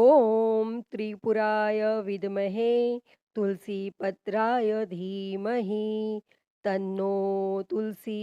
ओम त्रिपुराय विद्महे तुलसीपत्राय धीमहि तन्नो तुलसी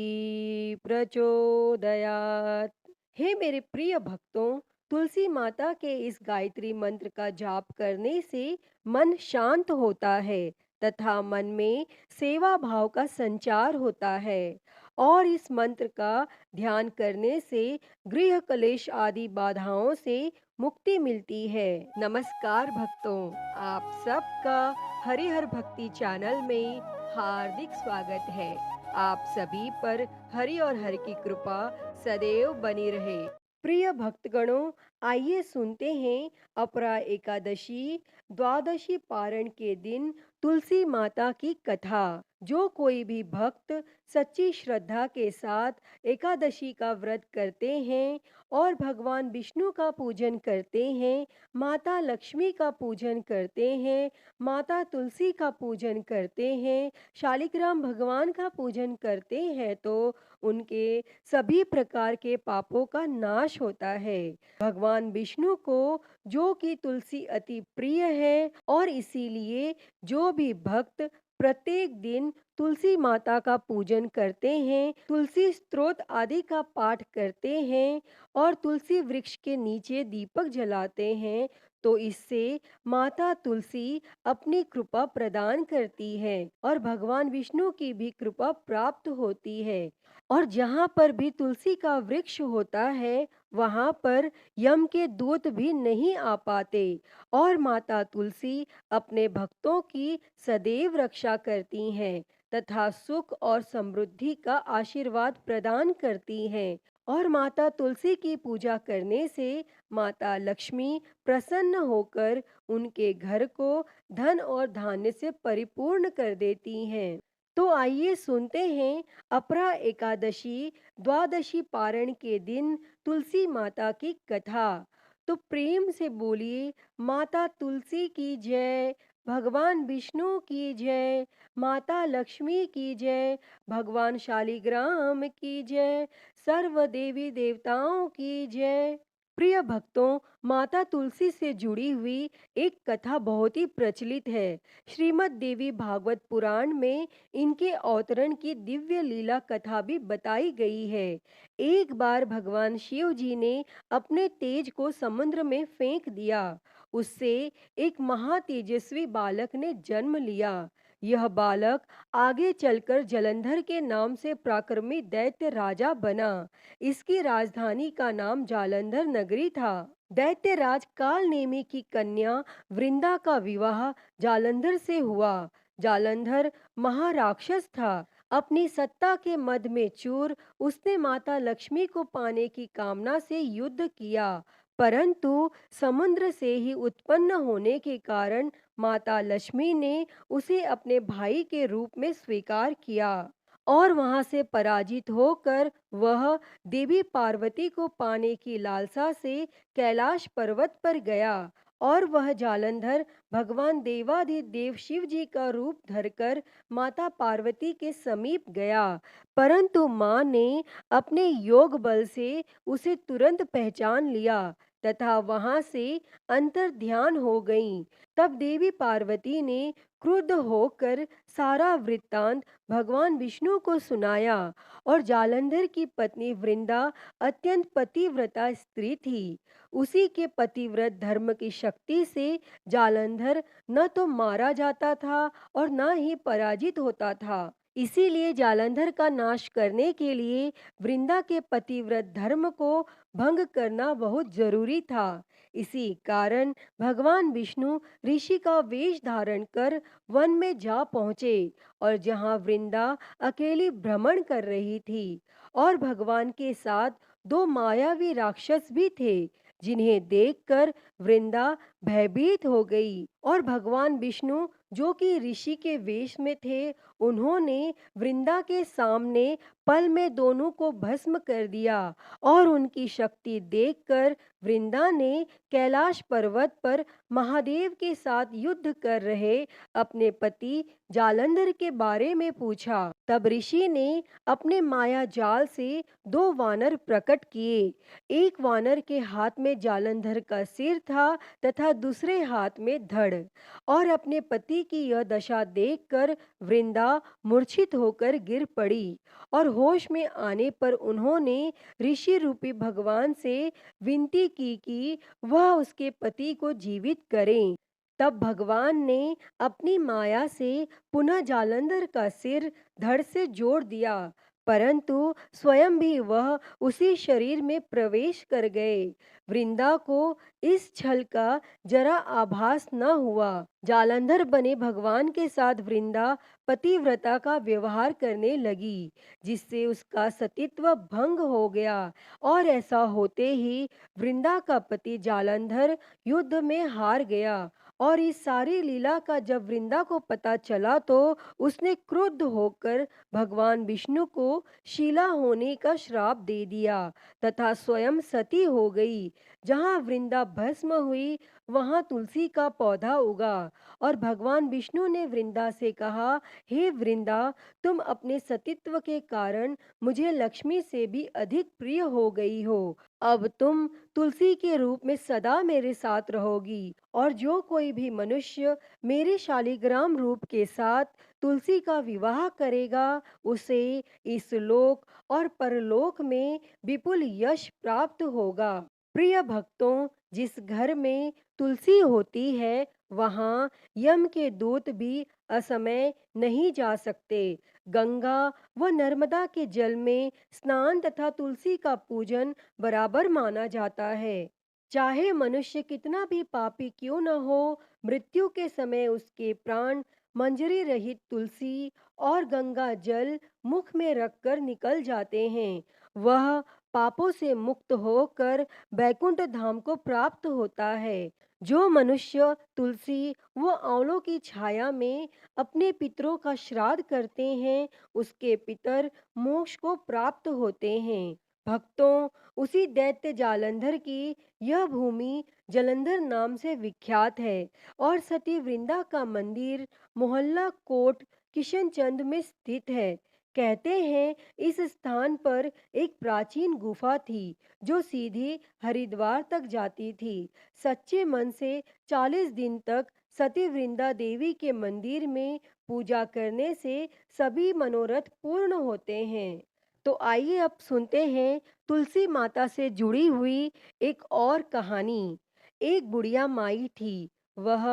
प्रचोदयात्। हे मेरे प्रिय भक्तों, तुलसी माता के इस गायत्री मंत्र का जाप करने से मन शांत होता है तथा मन में सेवा भाव का संचार होता है। और इस मंत्र का ध्यान करने से गृह कलेश आदि बाधाओं से मुक्ति मिलती है। नमस्कार भक्तों, आप सबका हरिहर भक्ति चैनल में हार्दिक स्वागत है। आप सभी पर हरि और हर की कृपा सदैव बनी रहे। प्रिय भक्तगणों, आइए सुनते हैं अपरा एकादशी द्वादशी पारण के दिन तुलसी माता की कथा। जो कोई भी भक्त सच्ची श्रद्धा के साथ एकादशी का व्रत करते हैं और भगवान विष्णु का पूजन करते हैं, माता लक्ष्मी का पूजन करते हैं, माता तुलसी का पूजन करते हैं, शालिग्राम भगवान का पूजन करते हैं, तो उनके सभी प्रकार के पापों का नाश होता है। भगवान विष्णु को जो कि तुलसी अति प्रिय है और इसीलिए जो भी भक्त प्रत्येक दिन तुलसी माता का पूजन करते हैं, तुलसी स्तोत्र आदि का पाठ करते हैं और तुलसी वृक्ष के नीचे दीपक जलाते हैं, तो इससे माता तुलसी अपनी कृपा प्रदान करती है और भगवान विष्णु की भी कृपा प्राप्त होती है। और जहाँ पर भी तुलसी का वृक्ष होता है, वहाँ पर यम के दूत भी नहीं आ पाते और माता तुलसी अपने भक्तों की सदैव रक्षा करती हैं तथा सुख और समृद्धि का आशीर्वाद प्रदान करती हैं। और माता तुलसी की पूजा करने से माता लक्ष्मी प्रसन्न होकर उनके घर को धन और धान्य से परिपूर्ण कर देती हैं। तो आइए सुनते हैं अपरा एकादशी द्वादशी पारण के दिन तुलसी माता की कथा। तो प्रेम से बोलिए, माता तुलसी की जय, भगवान विष्णु की जय, माता लक्ष्मी की जय, भगवान शालिग्राम की जय, सर्व देवी देवताओं की जय। प्रिय भक्तों, माता तुलसी से जुड़ी हुई एक कथा बहुत ही प्रचलित है। श्रीमद् देवी भागवत पुराण में इनके अवतरण की दिव्य लीला कथा भी बताई गई है। एक बार भगवान शिव जी ने अपने तेज को समुद्र में फेंक दिया। उससे एक महातेजस्वी बालक ने जन्म लिया। यह बालक आगे चलकर जलंधर के नाम से पराक्रमी दैत्य राजा बना। इसकी राजधानी का नाम जालंधर नगरी था। दैत्यराज कालनेमी की कन्या वृंदा का विवाह जालंधर से हुआ। जालंधर महाराक्षस था। अपनी सत्ता के मद में चूर उसने माता लक्ष्मी को पाने की कामना से युद्ध किया, परंतु समुद्र से ही उत्पन्न होने के कारण माता लक्ष्मी ने उसे अपने भाई के रूप में स्वीकार किया और वहां से पराजित होकर वह देवी पार्वती को पाने की लालसा से कैलाश पर्वत पर गया और वह जालंधर भगवान देवाधिदेव शिव जी का रूप धरकर माता पार्वती के समीप गया, परंतु मां ने अपने योग बल से उसे तुरंत पहचान लिया तथा वहां से अंतर ध्यान हो गईं। तब देवी पार्वती ने क्रुद्ध होकर सारा वृत्तांत भगवान विष्णु को सुनाया और जालंधर की पत्नी वृंदा अत्यंत पतिव्रता स्त्री थी। उसी के पतिव्रत धर्म की शक्ति से जालंधर न तो मारा जाता था और न ही पराजित होता था। इसीलिए जालंधर का नाश करने के लिए वृंदा के पतिव्रत धर्म को भंग करना बहुत जरूरी था। इसी कारण भगवान विष्णु ऋषि का वेश धारण कर वन में जा पहुंचे और जहां वृंदा अकेली भ्रमण कर रही थी और भगवान के साथ दो मायावी राक्षस भी थे, जिन्हें देखकर वृंदा भयभीत हो गई और भगवान विष्णु जो कि ऋषि के वेश में थे, उन्होंने वृंदा के सामने पल में दोनों को भस्म कर दिया। और उनकी शक्ति देखकर वृंदा ने कैलाश पर्वत पर महादेव के साथ युद्ध कर रहे अपने पति जालंधर के बारे में पूछा। तब ऋषि ने अपने माया जाल से दो वानर प्रकट किए। एक वानर के हाथ में जालंधर का सिर था तथा दूसरे हाथ में धड़। और अपने पति की यह दशा देखकर वृंदा मूर्छित होकर गिर पड़ी। और होश में आने पर उन्होंने ऋषि रूपी भगवान से विनती की कि वह उसके पति को जीवित करें। तब भगवान ने अपनी माया से पुनः जालंधर का सिर धड़ से जोड़ दिया, परंतु स्वयं भी वह उसी शरीर में प्रवेश कर गए। वृंदा को इस छल का जरा आभास न हुआ। जालंधर बने भगवान के साथ वृंदा पतिव्रता का व्यवहार करने लगी, जिससे उसका सतीत्व भंग हो गया। और ऐसा होते ही वृंदा का पति जालंधर युद्ध में हार गया। और इस सारी लीला का जब वृंदा को पता चला तो उसने क्रुद्ध होकर भगवान विष्णु को शीला होने का श्राप दे दिया तथा स्वयं सती हो गई। जहाँ वृंदा भस्म हुई वहाँ तुलसी का पौधा उगा। और भगवान विष्णु ने वृंदा से कहा, हे वृंदा, तुम अपने सतीत्व के कारण मुझे लक्ष्मी से भी अधिक प्रिय हो गई हो। अब तुम तुलसी के रूप में सदा मेरे साथ रहोगी। और जो कोई भी मनुष्य मेरे शालिग्राम रूप के साथ तुलसी का विवाह करेगा उसे इस लोक और परलोक में विपुल यश प्राप्त होगा। प्रिय भक्तों, जिस घर में तुलसी होती है वहाँ यम के दूत भी असमय नहीं जा सकते। गंगा व नर्मदा के जल में स्नान तथा तुलसी का पूजन बराबर माना जाता है। चाहे मनुष्य कितना भी पापी क्यों न हो, मृत्यु के समय उसके प्राण मंजरी रहित तुलसी और गंगा जल मुख में रखकर निकल जाते हैं। वह पापों से मुक्त होकर बैकुंठ धाम को प्राप्त होता है। जो मनुष्य तुलसी व आंवलों की छाया में अपने पितरों का श्राद्ध करते हैं उसके पितर मोक्ष को प्राप्त होते हैं। भक्तों, उसी दैत्य जालंधर की यह भूमि जलंधर नाम से विख्यात है। और सती वृंदा का मंदिर मोहल्ला कोट किशनचंद में स्थित है। कहते हैं इस स्थान पर एक प्राचीन गुफा थी जो सीधी हरिद्वार तक जाती थी। सच्चे मन से 40 दिन तक सती वृंदा देवी के मंदिर में पूजा करने से सभी मनोरथ पूर्ण होते हैं। तो आइए अब सुनते हैं तुलसी माता से जुड़ी हुई एक और कहानी। एक बुढ़िया माई थी। वह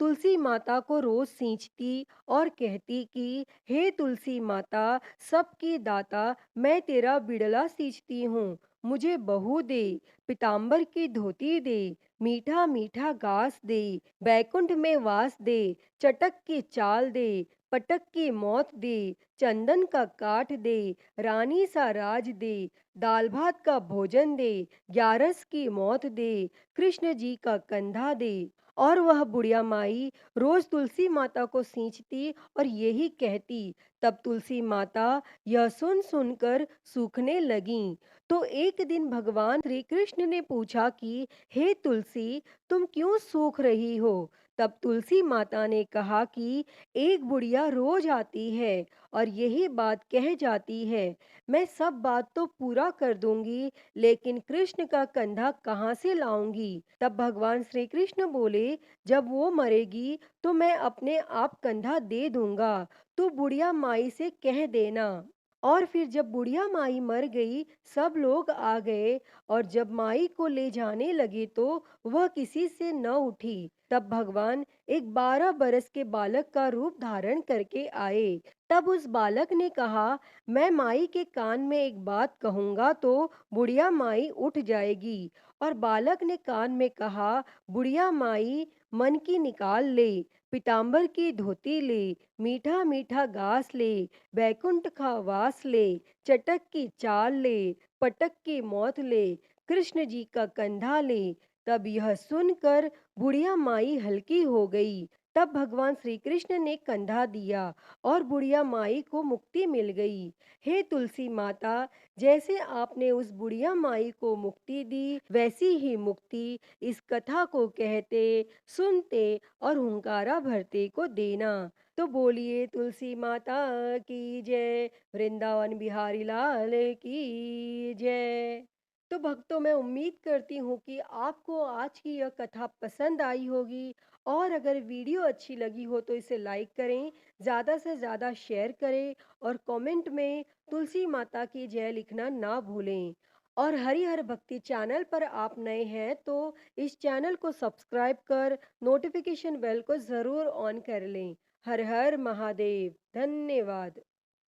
तुलसी माता को रोज सींचती और कहती कि हे तुलसी माता, सबकी दाता, मैं तेरा बिड़ला सींचती हूँ, मुझे बहू दे, पीताम्बर की धोती दे, मीठा मीठा घास दे, बैकुंठ में वास दे, चटक की चाल दे, पटक की मौत दे, चंदन का काठ दे, रानी सा राज दे, दाल भात का भोजन दे, ग्यारस की मौत दे, कृष्ण जी का कंधा दे। और वह बुढ़िया माई रोज तुलसी माता को सींचती और यही कहती। तब तुलसी माता यह सुन सुनकर सूखने लगीं। तो एक दिन भगवान श्री कृष्ण ने पूछा कि हे तुलसी, तुम क्यों सूख रही हो? तब तुलसी माता ने कहा कि एक बुढ़िया रोज आती है और यही बात कह जाती है, मैं सब बात तो पूरा कर दूंगी, लेकिन कृष्ण का कंधा कहाँ से लाऊंगी? तब भगवान श्री कृष्ण बोले, जब वो मरेगी तो मैं अपने आप कंधा दे दूंगा, तू बुढ़िया माई से कह देना। और फिर जब बुढ़िया माई मर गई सब लोग आ गए और जब माई को ले जाने लगे तो वह किसी से न उठी। तब भगवान एक 12 बरस के बालक का रूप धारण करके आए। तब उस बालक ने कहा, मैं माई के कान में एक बात कहूंगा तो बुढ़िया माई उठ जाएगी। और बालक ने कान में कहा, बुढ़िया माई मन की निकाल ले, पीताम्बर की धोती ले, मीठा मीठा घास ले, बैकुंठ का वास ले, चटक की चाल ले, पटक की मौत ले, कृष्ण जी का कंधा ले। तब यह सुनकर बुढ़िया माई हल्की हो गई तब भगवान श्री कृष्ण ने कंधा दिया और बुढ़िया माई को मुक्ति मिल गई। हे तुलसी माता, जैसे आपने उस बुढ़िया माई को मुक्ति दी, वैसी ही मुक्ति इस कथा को कहते, सुनते और हुंकारा भरते को देना। तो बोलिए तुलसी माता की जय, वृंदावन बिहारी लाल की जय। तो भक्तों, मैं उम्मीद करती हूँ कि आपको आज की यह कथा पसंद आई होगी, और अगर वीडियो अच्छी लगी हो तो इसे लाइक करें, ज़्यादा से ज़्यादा शेयर करें और कमेंट में तुलसी माता की जय लिखना ना भूलें। और हरिहर भक्ति चैनल पर आप नए हैं तो इस चैनल को सब्सक्राइब कर नोटिफिकेशन बेल को ज़रूर ऑन कर लें। हर हर महादेव। धन्यवाद।